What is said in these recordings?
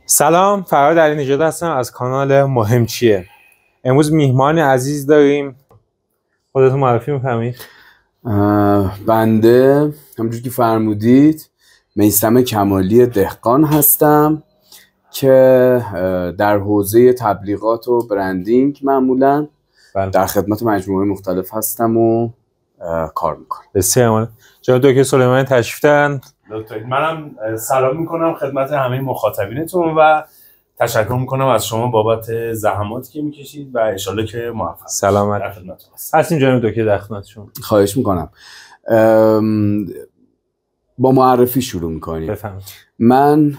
سلام، فرهاد علی‌نژاد هستم از کانال مهم چیه. امروز میهمان عزیز داریم. خودتون معرفی می‌کنید؟ بنده همونجور که فرمودید میثم کمالی دهقان هستم که در حوزه تبلیغات و برندینگ معمولاً در خدمت مجموعه مختلف هستم و کار میکنم. بسیار عالی. جناب دکتر سلیمانی تشریف دارن. منم سلام میکنم خدمت همه مخاطبینتون و تشکر میکنم از شما بابت زحماتی که میکشید و ان شاءالله که موفق. سلامت در خدمتتون هستم. هستیم جناب دکتر، در خدمتتون. خواهش میکنم. با معرفی شروع میکنیم. بفرمایید. من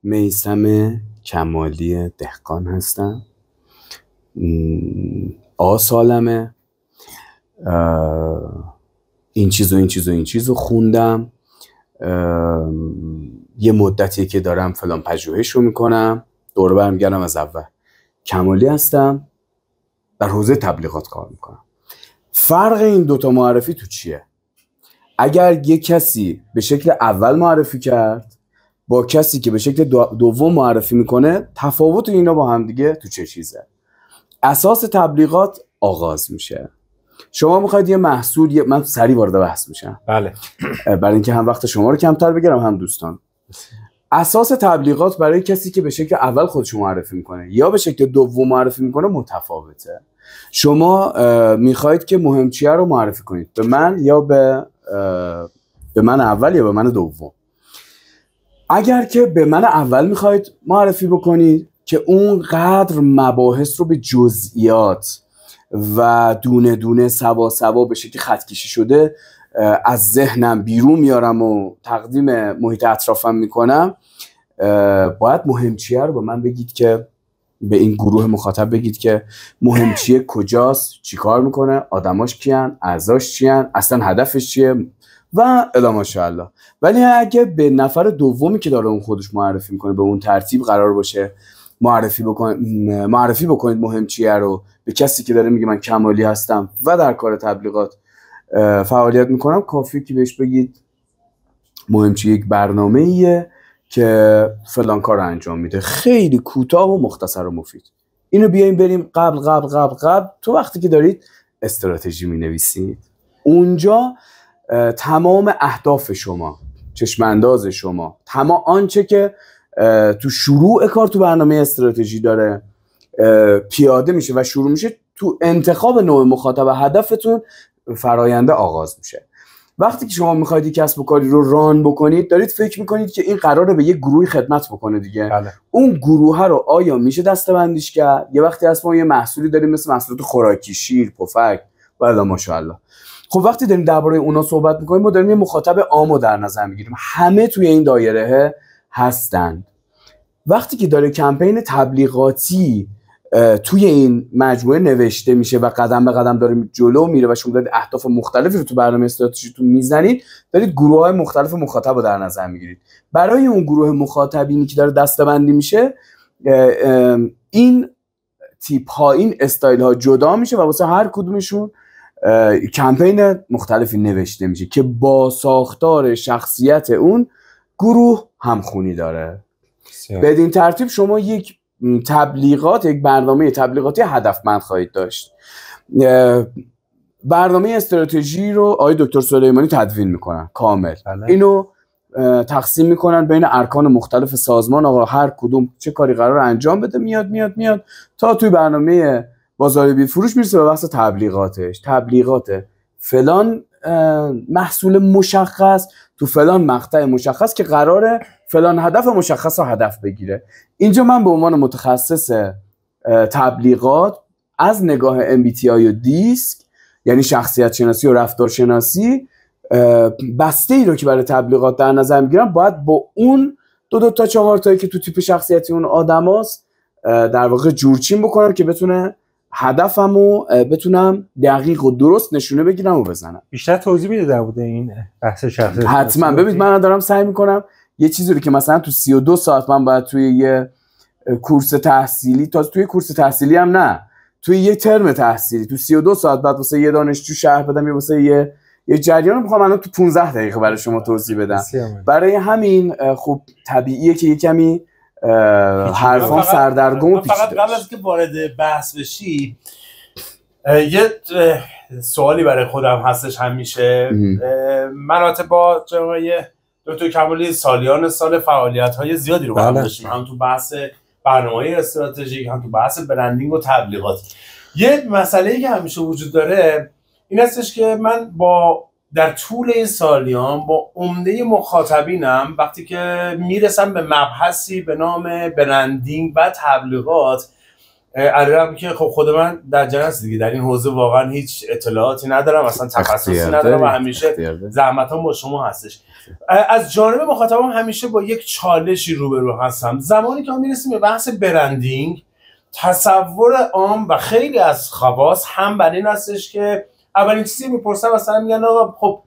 میثم کمالی دهقان هستم. سالمه. این چیزو خوندم. یه مدتیه که دارم فلان پژوهش رو میکنم. دوره برمیگردم از اول. کمالی هستم، در حوزه تبلیغات کار میکنم. فرق این دوتا معرفی تو چیه؟ اگر یک کسی به شکل اول معرفی کرد با کسی که به شکل دوم معرفی میکنه، تفاوت اینا با هم دیگه تو چه چیزه؟ اساس تبلیغات آغاز میشه. شما میخواید یه محصول، من سریع وارد بحث میشم. بله. برای اینکه هم وقت شما رو کمتر بگیرم هم دوستان. اساس تبلیغات برای کسی که به شکل اول خودش معرفی میکنه یا به شکل دوم معرفی میکنه متفاوته. شما میخواید که مهم چیه رو معرفی کنید، به من یا به من اول یا به من دوم. اگر که به من اول میخواید معرفی بکنید که اون قدر مباحث رو به جزئیات و دونه دونه سوا به شکل خطکشی شده از ذهنم بیرون میارم و تقدیم محیط اطرافم میکنم، باید مهم چیه رو به من بگید، که به این گروه مخاطب بگید که مهم چیه کجاست، چی کار میکنه، آدماش کیان، اعضاش چیان، اصلا هدفش چیه و الی ماشاءالله. ولی اگه به نفر دومی که داره اون خودش معرفی میکنه به اون ترتیب قرار باشه معرفی بکنید مهم چیه رو به کسی که داره میگه من کمالی هستم و در کار تبلیغات فعالیت میکنم، کافیه که بهش بگید مهم چیه یک برنامه‌ایه که فلان کار انجام میده. خیلی کوتاه و مختصر و مفید. اینو بیایم بریم قبل تو وقتی که دارید استراتژی مینویسید، اونجا تمام اهداف شما، چشم انداز شما، تمام آنچه که تو شروع کار تو برنامه استراتژی داره پیاده میشه و شروع میشه، تو انتخاب نوع مخاطب هدفتون فراینده آغاز میشه. وقتی که شما میخواید یک کسب و کاری رو ران بکنید، دارید فکر میکنید که این قراره به یک گروهی خدمت بکنه دیگه. بله. اون گروه رو آیا میشه دسته‌بندیش کرد؟ یه وقتی هست ما یه محصولی داریم مثل محصولات خوراکی، شیر، پفک و الی ماشاءالله. خب وقتی داریم درباره اونا صحبت میکنیم، ما داریم یه مخاطب عامو در نظر میگیریم. همه توی این دایره هستند. وقتی که داره کمپین تبلیغاتی توی این مجموعه نوشته میشه و قدم به قدم داره جلو میره و شما دارید اهداف مختلفی رو تو برنامه استراتژیتون میزنید، دارید گروه‌های مختلف مخاطب رو در نظر میگیرید. برای اون گروه مخاطبینی که داره دسته‌بندی میشه، این تیپ ها، این استایل ها جدا میشه و واسه هر کدومشون کمپین مختلفی نوشته میشه که با ساختار شخصیت اون گروه همخونی داره. بدین ترتیب شما یک برنامه تبلیغاتی هدفمند خواهید داشت. برنامه استراتژی رو آقای دکتر سلیمانی تدوین میکنن کامل. بله. اینو تقسیم میکنن بین ارکان مختلف سازمان. آقا هر کدوم چه کاری قرار انجام بده میاد تا توی برنامه بازار بی فروش میرسه به بحث تبلیغات فلان محصول مشخص تو فلان مقطع مشخص که قراره فلان هدف مشخص رو هدف بگیره. اینجا من به عنوان متخصص تبلیغات از نگاه MBTI و دیسک، یعنی شخصیت شناسی و رفتار شناسی، بسته ای رو که برای تبلیغات در نظر میگیرم باید با اون دو تا 4 تایی که تو تیپ شخصیتی اون آدم هست در واقع جورچین بکنم که بتونه هدفمو بتونم دقیق و درست نشونه بگیرم و بزنم. بیشتر توضیح میده در مورد این بحث شخصیت؟ حتما. ببینید من دارم سعی میکنم یه چیزی رو که مثلا تو 32 ساعت من باید توی یه کورس تحصیلی، تا توی کورس تحصیلی هم نه، توی یه ترم تحصیلی تو 32 ساعت بعد واسه یه دانشجو شرح بدم یا واسه یه جریان رو میخوام الان تو 15 دقیقه برای شما توضیح بدم. برای همین خب طبیعیه که یه کمی حرفام سردرگم و پیچیده. فقط قبل از که وارد بحث بشی یه سوالی برای خودم هستش همیشه. من البته با جناب دکتر کمالی سالیان سال فعالیت‌های زیادی رو با هم داشتیم، هم تو بحث برنامه‌های استراتژیک، هم تو بحث برندینگ و تبلیغات. یه مسئله‌ای که همیشه وجود داره این هستش که من در طول این سالیان با عمده مخاطبینم وقتی که میرسم به مبحثی به نام برندینگ و تبلیغات، علیرغم که خب خود من در جنس دیگه در این حوزه واقعا هیچ اطلاعاتی ندارم، اصلا تخصصی ندارم و همیشه زحمتام با شما هستش. از جانب مخاطبم همیشه با یک چالشی روبرو هستم. زمانی که ما میرسیم به بحث برندینگ، تصور عام و خیلی از خواص هم بر این هستش که اولین چیزی میپرسن مثلا میگن آقا خب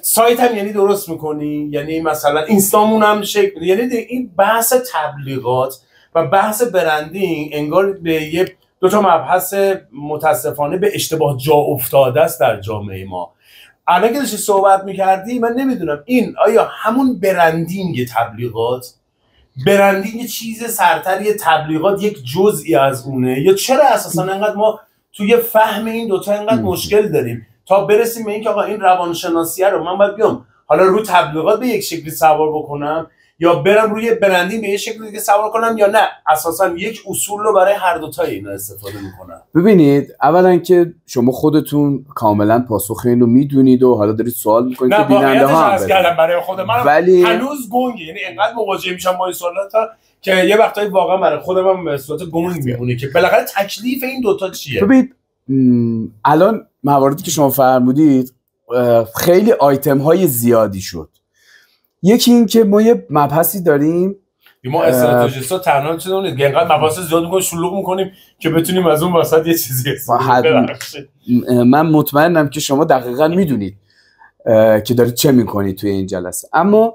سایت هم یعنی درست میکنی، یعنی مثلا اینستامون هم شکل، یعنی این بحث تبلیغات و بحث برندینگ انگار به یه دو تا مبحث متاسفانه به اشتباه جا افتاده است در جامعه ما. الان که داشتی صحبت میکردی من نمیدونم این آیا همون برندینگ تبلیغات، برندینگ چیز سرتر یه تبلیغات یک جزئی از اونه، یا چرا اساسا انقدر ما توی فهم این دوتا اینقدر مشکل داریم تا برسیم به این که آقا این روانشناسیه رو من باید بیام حالا رو تبلیغات به یک شکلی سوار بکنم یا برم روی برندینگ به یک شکلی دیگه سوار کنم، یا نه اساسا یک اصول رو برای هر دوتا اینا استفاده میکنم؟ ببینید اولا که شما خودتون کاملا پاسخ این رو میدونید و حالا دارید سوال میکنید که بیننده ها هم کردم برای خود من ولی هنوز گنگه، یعنی انقدر مواجه میشم با این سوالاتا که یه وقتایی واقعا برای خودم به صورت گنگ میمونه که بالاخره تکلیف این دوتا چیه. ببینید الان مواردی که شما فرمودید خیلی آیتم های زیادی شد. یکی این که ما یه مبحثی داریم، ما استراتژیست‌ها تنها چه که اینقدر مباحث زیاد می‌کنیم شلوغ می‌کنیم که بتونیم از اون وسط یه چیزی من مطمئنم که شما دقیقاً میدونید که دارید چه می‌کنید توی این جلسه. اما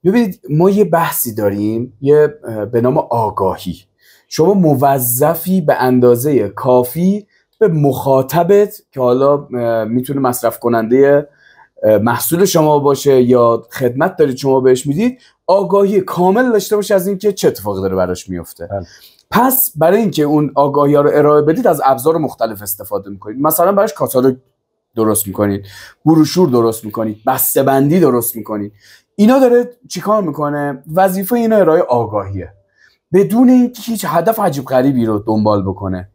ببینید ما یه بحثی داریم به نام آگاهی. شما موظفی به اندازه کافی به مخاطبت که حالا میتونه مصرف کننده محصول شما باشه یا خدمت دارید شما بهش میدید، آگاهی کامل داشته باشه از اینکه چه اتفاقی داره براش میفته. پس برای اینکه اون آگاهی ها رو ارائه بدید از ابزار مختلف استفاده میکنید. مثلا براش کاتالوگ درست میکنید، بروشور درست میکنید، بسته‌بندی درست میکنید. اینا داره چیکار میکنه؟ وظیفه اینا ارائه آگاهیه، بدون اینکه هیچ هدف عجیب غریبی رو دنبال بکنه.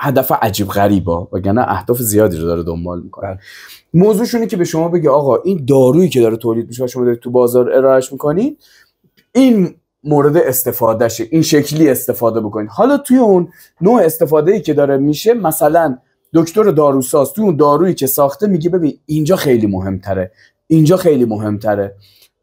هدف عجیب غریبا وگرنه اهداف زیادی رو داره دنبال میکنه. موضوعشونه که به شما بگه آقا این دارویی که داره تولید میشه و شما دارید تو بازار ارائهش میکنید این مورد استفادهشه، این شکلی استفاده بکنید. حالا توی اون نوع استفاده‌ای که داره میشه، مثلا دکتر داروساز توی اون دارویی که ساخته میگه ببین اینجا خیلی مهمتره، اینجا خیلی مهمتره.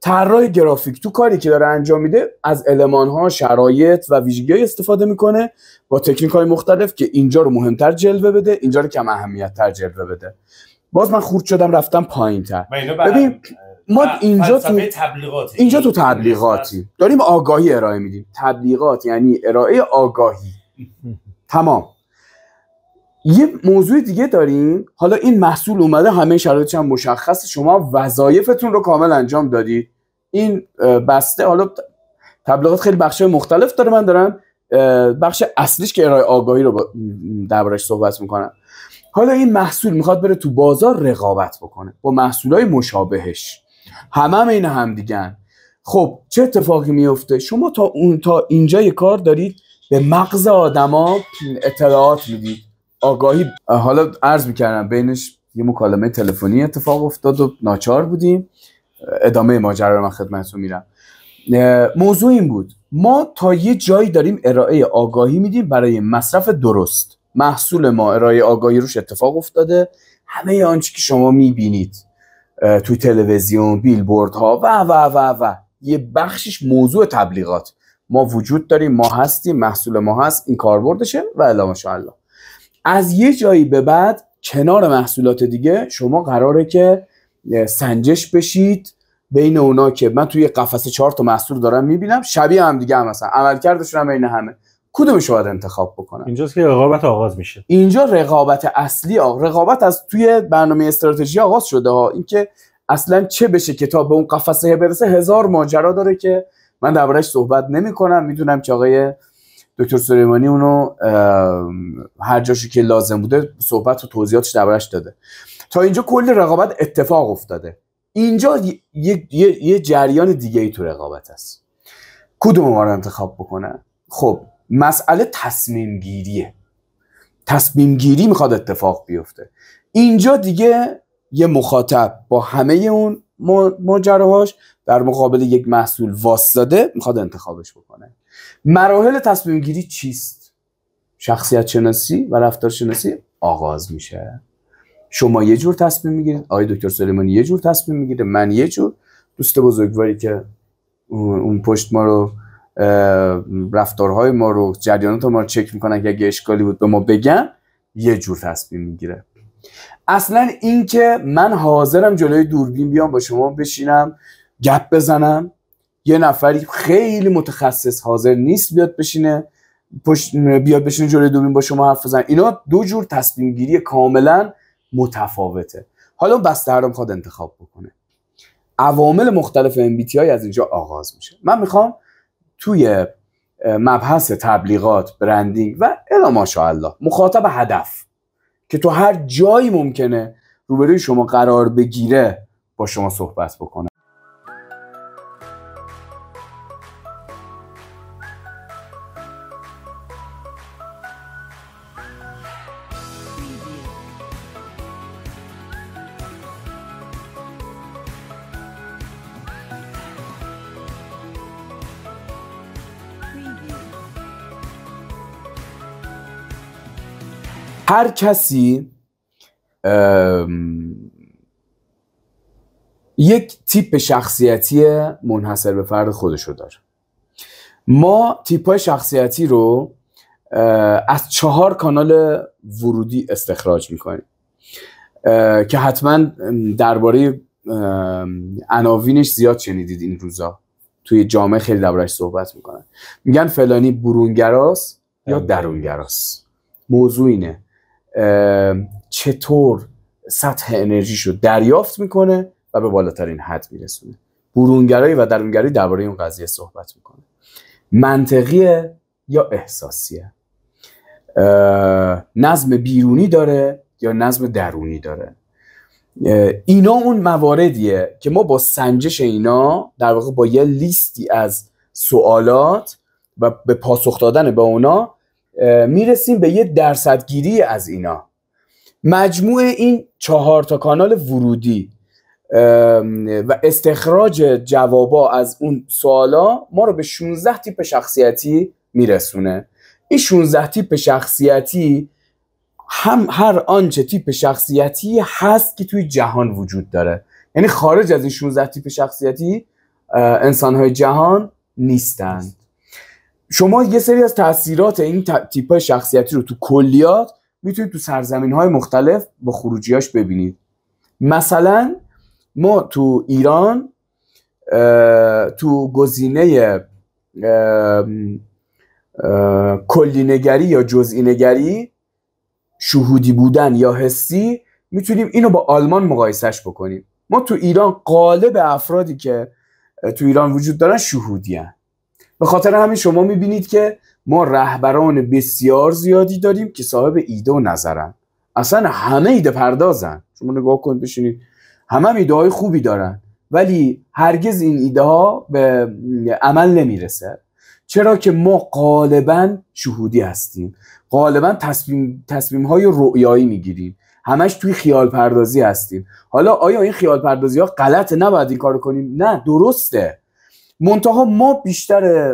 طراح گرافیک تو کاری که داره انجام میده از المان‌ها، شرایط و ویژگی‌های استفاده میکنه با تکنیک‌های مختلف که اینجا رو مهمتر جلوه بده، اینجا رو کم اهمیت‌تر جلوه بده. باز من خورد شدم رفتم پایین‌تر. ببین ما اینجا تو تبلیغاتی داریم آگاهی ارائه میدیم. تبلیغات یعنی ارائه آگاهی. تمام. یه موضوع دیگه داریم، حالا این محصول اومده همه شرایطش هم مشخصه، شما وظایفتون رو کامل انجام دادید. این بسته، حالا تبلیغات خیلی بخشای مختلف داره، من دارم بخش اصلیش که ارائه آگاهی رو دربارش صحبت میکنم. حالا این محصول میخواد بره تو بازار رقابت بکنه با محصولای مشابهش، همه این هم دیگن. خب چه اتفاقی میفته؟ شما تا اینجای کار دارید به مغز آدما اطلاعات میدید، آگاهی. حالا عرض میکردم بینش یه مکالمه تلفنی اتفاق افتاد و ناچار بودیم. ادامه ماجرا رو من خدمتتون میرم. موضوع این بود ما تا یه جایی داریم ارائه آگاهی میدیم برای مصرف درست. محصول ما ارائه آگاهی روش اتفاق افتاده، همه آنچه که شما میبینید توی تلویزیون، بیلبوردها و یه بخشش موضوع تبلیغات. ما وجود داریم، ما هستیم، محصول ما هست، این کاربردشه و الا ماشاءالله. از یه جایی به بعد کنار محصولات دیگه شما قراره که سنجش بشید بین اونا که من توی قفسه 4 تا محصول دارم میبینم شبیه هم دیگه هم مثلا عملکردشون هم بین همه، کدومش رو باید انتخاب بکنم؟ اینجاست که رقابت آغاز میشه. اینجا رقابت اصلی رقابت از توی برنامه استراتژی آغاز شده ها. اینکه اصلا چه بشه که تا به اون قفسه برسه 1000 ماجرا داره که من دربارش صحبت نمی‌کنم. میدونم که آقای دکتر سلیمانی اونو هر جاشو که لازم بوده صحبت و توضیحاتش دربارش داده. تا اینجا کل رقابت اتفاق افتاده. اینجا یه جریان دیگه ای تو رقابت است. کدوم ما رو انتخاب بکنه؟ خب مسئله تصمیم گیریه. تصمیم گیری میخواد اتفاق بیفته. اینجا دیگه یه مخاطب با همه اون ماجراهاش در مقابل یک محصول واسطه میخواد انتخابش بکنه. مراحل تصمیم گیری چیست؟ شخصیت شناسی و رفتار شناسی آغاز میشه. شما یه جور تصمیم میگیرید، آقای دکتر سلیمانی یه جور تصمیم میگیره، من یه جور، دوست بزرگواری که اون پشت ما رو رفتارهای ما رو جریانات ما رو چک میکنن که اگه اشکالی بود به ما بگن یه جور تصمیم میگیره. اصلا این که من حاضرم جلوی دوربین بیام با شما بشینم گپ بزنم، یه نفری خیلی متخصص حاضر نیست بیاد بشینه جلوی دوربین با شما حرف بزنه، اینا دو جور تصمیم گیری کاملا متفاوته. حالا بسته هر رو میخواد انتخاب بکنه. عوامل مختلف MBTI از اینجا آغاز میشه. من میخوام توی مبحث تبلیغات، برندینگ و الا ماشاءالله مخاطب هدف که تو هر جایی ممکنه روبروی شما قرار بگیره با شما صحبت بکنه. هر کسی یک تیپ شخصیتی منحصر به فرد خودشو داره. ما تیپ‌های شخصیتی رو از 4 کانال ورودی استخراج میکنیم که حتما درباره عناوینش زیاد شنیدید این روزا. توی جامعه خیلی دربارش صحبت میکنن، میگن فلانی برونگراست یا درونگراست. موضوع اینه چطور سطح انرژیشو دریافت میکنه و به بالاترین حد میرسونه. برونگرایی و درونگرایی درباره اون قضیه صحبت میکنه. منطقیه یا احساسیه؟ نظم بیرونی داره یا نظم درونی داره؟ اینا اون مواردیه که ما با سنجش اینا در واقع با یه لیستی از سوالات و به پاسخ دادن به اونا میرسیم به یه درصدگیری از اینا. مجموع این 4 کانال ورودی و استخراج جوابا از اون سوالا ما رو به 16 تیپ شخصیتی میرسونه. این 16 تیپ شخصیتی هم هر آنچه تیپ شخصیتی هست که توی جهان وجود داره. یعنی خارج از این 16 تیپ شخصیتی انسان‌های جهان نیستند. شما یه سری از تأثیرات این تیپ‌های شخصیتی رو تو کلیات میتونید تو سرزمین‌های مختلف با خروجیاش ببینید. مثلا ما تو ایران تو گزینه کلینگری یا جزئی نگری، شهودی بودن یا حسی، میتونیم اینو با آلمان مقایسهش بکنیم. ما تو ایران غالب افرادی که تو ایران وجود دارن شهودی هن. به خاطر همین شما میبینید که ما رهبران بسیار زیادی داریم که صاحب ایده و نظرن. اصلا همه ایده پردازن. شما نگاه کنید بشینید، همه ایده های خوبی دارن ولی هرگز این ایده ها به عمل نمیرسه. چرا که ما غالبا شهودی هستیم، غالبا تصمیم های رؤیایی میگیریم، همش توی خیال پردازی هستیم. حالا آیا این خیال پردازی ها غلطه؟ نباید این کارو کنیم؟ نه، درسته. منتها ما بیشتر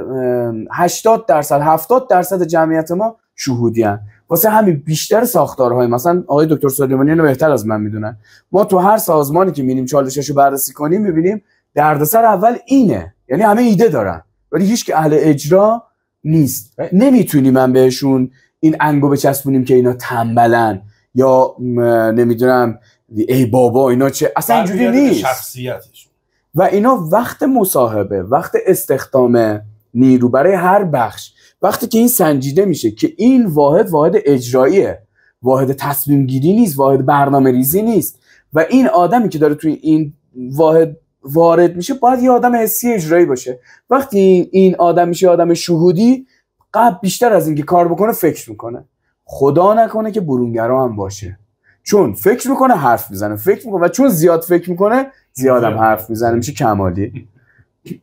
80% جمعیت ما شهودی هستیم. واسه همین بیشتر ساختارهای، مثلا آقای دکتر سلیمانی اینو بهتر از من میدونن، ما تو هر سازمانی که میریم چالششو بررسی کنیم میبینیم دردسر اول اینه. یعنی همه ایده دارن ولی هیچ که اهل اجرا نیست. نمیتونیم من بهشون این انگو بچسبونیم که اینا تنبلن یا نمیدونم ای بابا اینا چه، اصلا اینجوری نیست. شخصیتشون و اینا وقت مصاحبه، وقت استخدام نیرو برای هر بخش، وقتی که این سنجیده میشه که این واحد اجراییه، واحد تصمیم گیری نیست، واحد برنامه ریزی نیست و این آدمی که داره توی این واحد وارد میشه باید یه آدم حسی اجرایی باشه. وقتی این آدم میشه آدم شهودی، قبل بیشتر از اینکه کار بکنه فکر میکنه. خدا نکنه که برونگرا هم باشه، چون فکر میکنه حرف میزنه، فکر میکنه و چون زیاد فکر میکنه زیاد هم حرف میزنه، میشه کمالی.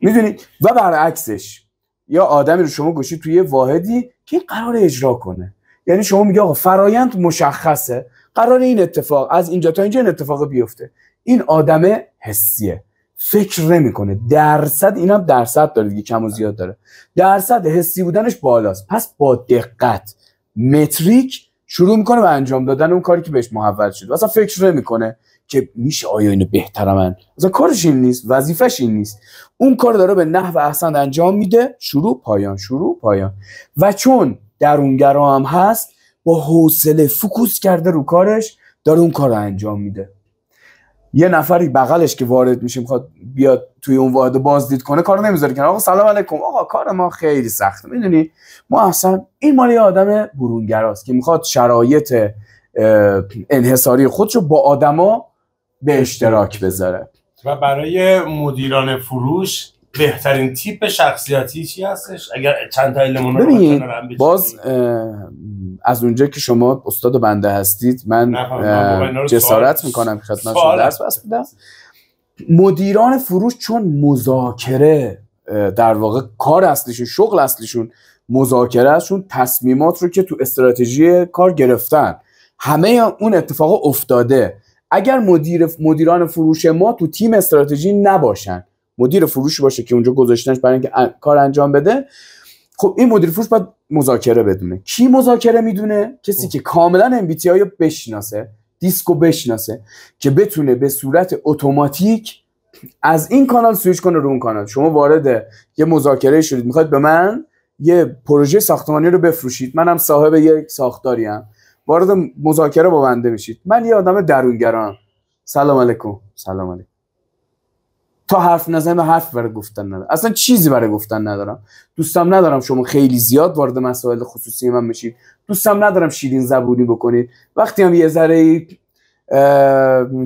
میدونید؟ و برعکسش، یا آدمی رو شما گوشید توی واحدی که قرار اجرا کنه، یعنی شما میگه آقا فرایند مشخصه، قرار این اتفاق از اینجا تا اینجا این اتفاق بیفته. این آدم حسیه، فکر نمیکنه. درصد، اینم درصد داره دیگه، کم و زیاد داره، درصد حسی بودنش بالاست. پس با دقت متریک شروع میکنه به انجام دادن اون کاری که بهش محول شده. اصلا فکر نمیکنه که میشه آیا اینو بهتره من، اصلا کارش این نیست، وظیفش این نیست. اون کار داره به نحو احسن انجام میده، شروع پایان شروع پایان. و چون درونگرا هم هست، با حوصله فوکوس کرده رو کارش، داره اون کار رو انجام میده. یه نفری بغلش که وارد میشه میخواد بیاد توی اون واحد بازدید کنه، کارو نمیذاره که آقا سلام علیکم، آقا کار ما خیلی سخته، میدونی ما اصلا. این مال یه آدم برونگراست که میخواد شرایط انحصاری خودشو با آدما به اشتراک بذاره. و برای مدیران فروش بهترین تیپ شخصیتی چی هستش؟ اگر چند تا المان رو ببینید، باز از اونجا که شما استاد بنده هستید، من جسارت میکنم که خدمت شما درس بس بدم. مدیران فروش چون مذاکره در واقع کار اصلیشون، شغل اصلیشون مذاکره است، چون تصمیمات رو که تو استراتژی کار گرفتن، همه اون اتفاق افتاده. اگر مدیران فروش ما تو تیم استراتژی نباشن، مدیر فروش باشه که اونجا گذاشتنش برای اینکه کار انجام بده، خب این مدیر فروش باید مذاکره بدونه. کی مذاکره میدونه؟ کسی که کاملا MBTI رو بشناسه، دیسکو بشناسه، که بتونه به صورت اتوماتیک از این کانال سویچ کنه رو اون کانال. شما وارد یه مذاکره شدید، میخواید به من یه پروژه ساختمانی رو بفروشید، منم صاحب یک ساختاریم، وارد مذاکره با بنده میشید. من یه آدم درونگرام، سلام علیکم، سلام علیکم، تا حرف نزنم حرف برای گفتن ندارم، اصلا چیزی برای گفتن ندارم. دوستم ندارم شما خیلی زیاد وارد مسائل خصوصی من بشید، دوستم ندارم شیرین زبونی بکنید. وقتی هم یه ذره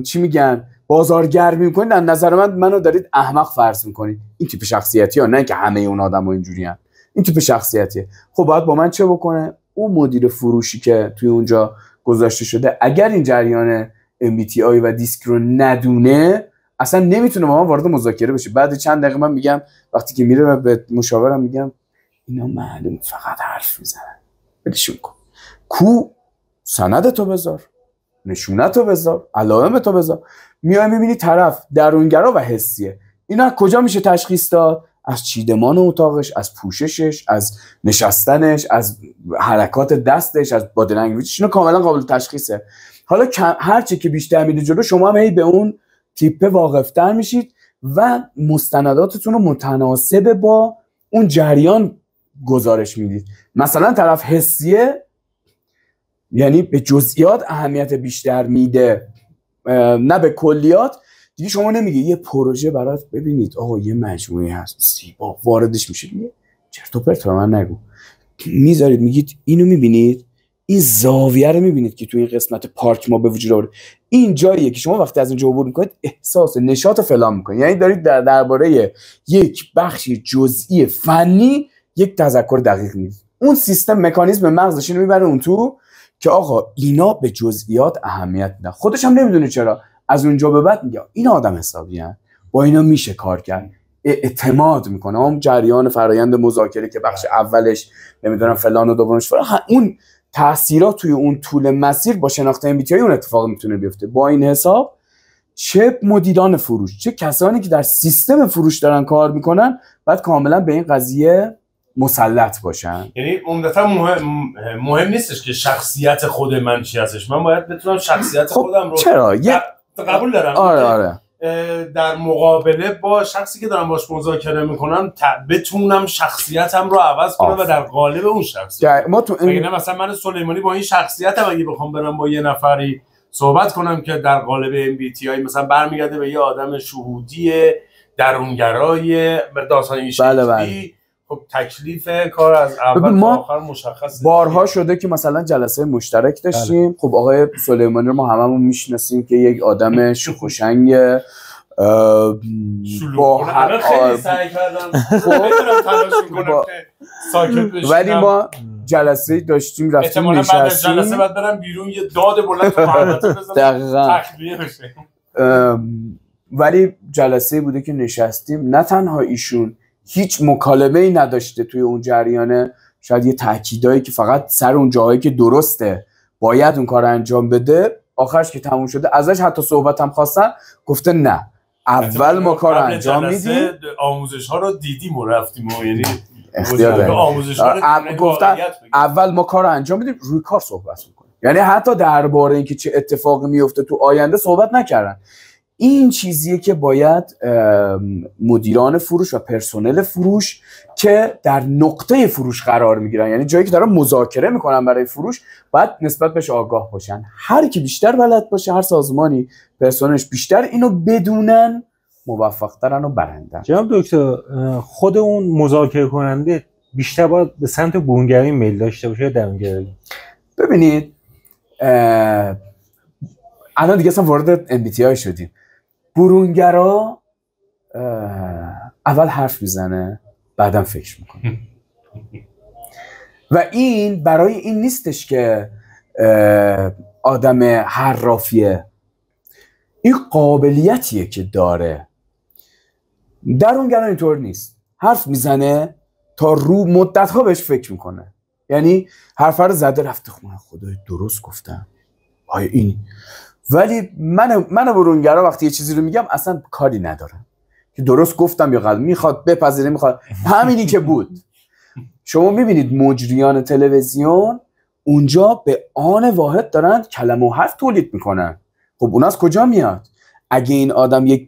چی میگن بازارگرمی میکنید، از نظر منو دارید احمق فرض میکنید. این تیپ شخصیتی ها، نه که همه اون آدم‌ها اینجوریان. این تیپ شخصیتیه. خب باید با من چه بکنه؟ اون مدیر فروشی که توی اونجا گذاشته شده، اگر این جریان MBTI و دیسک رو ندونه، اصلا نمیتونه با من وارد مذاکره بشه. بعد چند دقیقه من میگم، وقتی که میره به مشاورم میگم اینا معلوم فقط حرف میزنن، بدشون کن. کو سند تو بذار، نشونه تو بذار، علائم تو بذار. میای میبینی طرف درونگرا و حسیه. اینا کجا میشه تشخیص داد؟ از چیدمان اتاقش، از پوششش، از نشستنش، از حرکات دستش، از بادی لنگویجش. اینا کاملا قابل تشخیصه. حالا هر چی که بیشتر میره جلو، شما هم هی به اون تیپه واقفتر میشید و مستنداتتون رو متناسب با اون جریان گزارش میدید. مثلا طرف حسیه، یعنی به جزئیات اهمیت بیشتر میده نه به کلیات. دیگه شما نمیگه یه پروژه برات ببینید آقا یه مجموعه هست زیبا، واردش میشید، میگه چرت و پرت به من نگو، میذارید میگید اینو میبینید، این زاویه رو میبینید که توی این قسمت پارک ما به وجود آورد، این جاییه که شما وقتی از اینجا عبور میکنید احساس نشاط فلان میکنید. یعنی دارید درباره یک بخشی جزئی فنی یک تذکر دقیق میدید. اون سیستم مکانیزم مغزش اینو میبره اون تو که آقا اینا به جزئیات اهمیت میدن. خودش هم نمیدونه چرا. از اونجا به بعد میگه این آدم حسابی هست، با اینا میشه کار کرد، اعتماد میکنه. اون جریان فرایند مذاکره که بخش اولش نمیدونم فلان و دومش فلان، اون تاثیرات توی اون طول مسیر با شناخت MBTI اون اتفاق میتونه بیفته. با این حساب چه مدیران فروش، چه کسانی که در سیستم فروش دارن کار میکنن، باید کاملا به این قضیه مسلط باشن. یعنی عمدتا مهم نیستش که شخصیت خود من چی هستش، من باید بتونم شخصیت خودم رو چرا قبول دارم. آره. در مقابله با شخصی که دارم باش مذاکره میکنم بتونم شخصیتم رو عوض کنم و در قالب اون شخصیت. ما تو مثلا من سلیمانی با این شخصیتم اگه بخوام برم با یه نفری صحبت کنم که در قالب MBTI مثلا برمیگرده به یه آدم شهودی درونگرای داستان ایشی، خب تکلیف کار از اول تا آخر مشخصه. بارها شده که مثلا جلسه مشترک داشتیم. خب آقای سلیمانی رو ما هممون میشناسیم که یک آدم شوخ و شنگ، با هر خیلی سعی کردم بدونم تلاش میکنم که ساکت بشینم، ولی ما جلسه داشتیم رفتیم نشستیم، بعد از جلسه بعد برم بیرون یه داد بلند تو محوطه بزنم تخلیه بشه. ولی جلسه بوده که نشستیم، نه تنها ایشون هیچ مکالمه‌ای نداشته توی اون جریانه، شاید یه تاکیدایی که فقط سر اون جاهایی که درسته باید اون کار انجام بده، آخرش که تموم شده ازش حتی صحبت هم خواستن گفته نه اول ما کار انجام میدیم. آموزش ها رو دیدیم و رفتیم و یعنی اختیار داریم گفتن اول ما کار انجام میدیم، روی کار صحبت میکنیم. یعنی حتی درباره اینکه چه اتفاقی میفته تو آینده صحبت نکردن. این چیزیه که باید مدیران فروش و پرسنل فروش که در نقطه فروش قرار میگیرن، یعنی جایی که دارن مذاکره میکنن برای فروش، باید نسبت بهش آگاه باشن. هر کی بیشتر بلد باشه، هر سازمانی پرسنلش بیشتر اینو بدونن، موفق‌ترن و برندن. جناب دکتر، خود اون مذاکره کننده بیشتر باید به سمت برونگرایی میل داشته باشه یا درونگرایی؟ ببینید الان دیگه اصلا وارد MBTI شدیم. برونگرا اول حرف میزنه بعدم فکر میکنه و این برای این نیستش که آدم حرافیه، این قابلیتیه که داره. درونگرا اینطور نیست، حرف میزنه تا رو مدت ها بهش فکر میکنه. یعنی حرف رو زده رفته خونه، خدای درست گفتم آیا این. ولی من برونگرا وقتی یه چیزی رو میگم اصلا کاری ندارم که درست گفتم یا غلط، میخواد بپذیره، میخواد همینی که بود. شما میبینید مجریان تلویزیون اونجا به آن واحد دارن کلمه و حرف تولید میکنن. خب اون از کجا میاد؟ اگه این آدم یک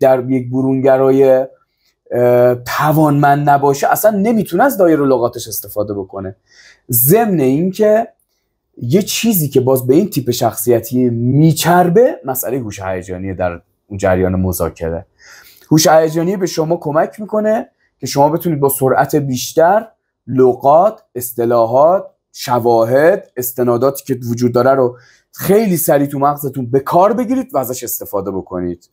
برونگرای توانمند نباشه اصلا نمیتونه از دایره لغاتش استفاده بکنه. ضمن این که یه چیزی که باز به این تیپ شخصیتی میچربه مسئله هوش هیجانی در اون جریان مذاکره. هوش هیجانی به شما کمک میکنه که شما بتونید با سرعت بیشتر لغات، اصطلاحات، شواهد، استناداتی که وجود داره رو خیلی سریع تو مغزتون به کار بگیرید و ازش استفاده بکنید.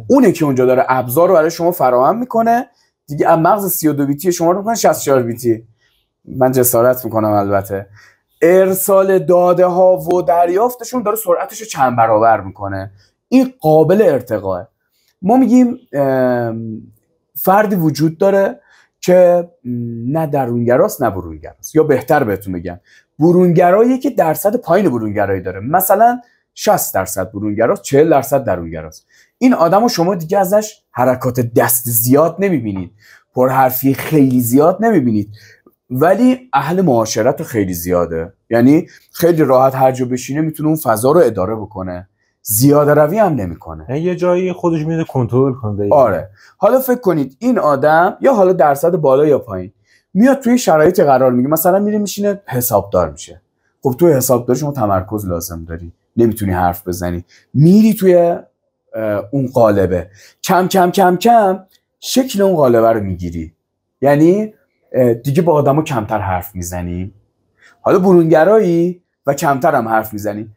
اونه که اونجا داره ابزار رو برای شما فراهم میکنه دیگه. از مغز 32 بیتی شما رو میکنه 64 بیتی. من جسارت میکنم البته. ارسال داده ها و دریافتشون داره سرعتش رو چند برابر میکنه. این قابل ارتقاه. ما میگیم فردی وجود داره که نه درونگراست نه برونگراست، یا بهتر بهتون بگم برونگرایی که درصد پایین برونگرایی داره، مثلا 60% برونگراست 40% درونگراست. این آدمو شما دیگه ازش حرکات دست زیاد نمیبینید، پرحرفی خیلی زیاد نمیبینید، ولی اهل معاشرت خیلی زیاده. یعنی خیلی راحت هر جا بشینه میتونه اون فضا رو اداره بکنه، زیاده روی هم نمیکنه، یه جایی خودش میده کنترل کنه. آره. حالا فکر کنید این آدم یا حالا درصد بالا یا پایین میاد توی شرایط قرار میگه، مثلا میره میشینه حسابدار میشه. خب توی حسابدار شما تمرکز لازم داری، نمیتونی حرف بزنی، میری توی اون قالبه، کم کم کم کم شکل اون قالبه رو میگیری. یعنی دیگه با آدمو کمتر حرف میزنی، حالا برونگرایی و کمتر هم حرف میزنی.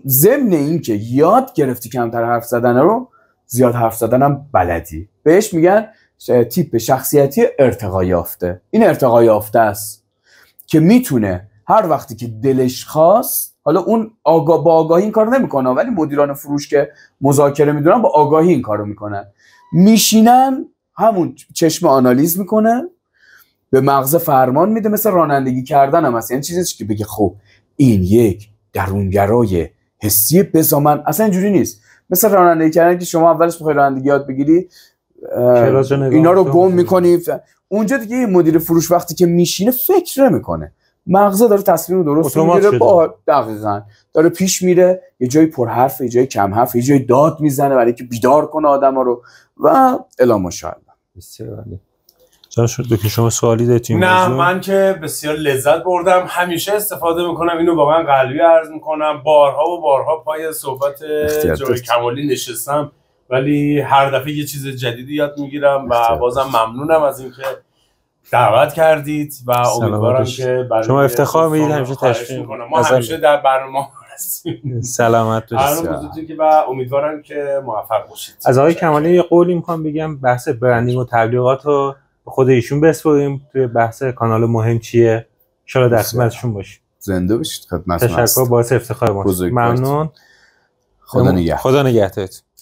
ضمن این که یاد گرفتی کمتر حرف زدن رو، زیاد حرف زدن هم بلدی. بهش میگن تیپ شخصیتی ارتقا یافته. این ارتقا یافته است که میتونه هر وقتی که دلش خواست، حالا اون با آگاهی این کارو نمیکنه، ولی مدیران فروش که مذاکره میدونن با آگاهی این کارو میکنن. میشینن همون چشم آنالیز میکنه، به مغز فرمان میده، مثل رانندگی کردن هم هست. یعنی چیزی که بگه خب این یک درونگرای حسی بزامن، اصلا اینجوری نیست. مثل رانندگی کردن که شما اولش بخوای رانندگی یاد بگیری اینا رو گم میکنی، اونجا دیگه مدیر فروش وقتی که میشینه فکر نمیکنه، مغزه داره تصمیم درست میگیره، با دقیقاً داره پیش میره، یه جایی پر حرف، یه جایی کم حرف، یه جایی داد میزنه برای اینکه بیدار کنه آدما رو و الی ماشاءالله. بسیار عالی. جان شد که شما سوالی دارید؟ نه من که بسیار لذت بردم، همیشه استفاده میکنم، اینو واقعا قلبی عرض میکنم. بارها و بارها پای صحبت جای کمالی نشستم ولی هر دفعه یه چیز جدیدی یاد میگیرم و بازم ممنونم از اینکه دعوت کردید و امیدوارم که شما افتخار میدید، همیشه تشویق میکنم. ما همیشه در برنامه هستیم. سلامت باشید. روزتون که و امیدوارم که موفق باشید. از آقای کمالی یه قولی میخوام بگم، بحث برندینگ و تبلیغات رو به خود ایشون بسپاریم توی بحث کانال مهم چیه، ان شاءالله در خدمتشون باشیم. زنده باشید. خدمتتون تشکر، باعث افتخار ما. ممنون. خدا نگهدار. خدا نگهدارت.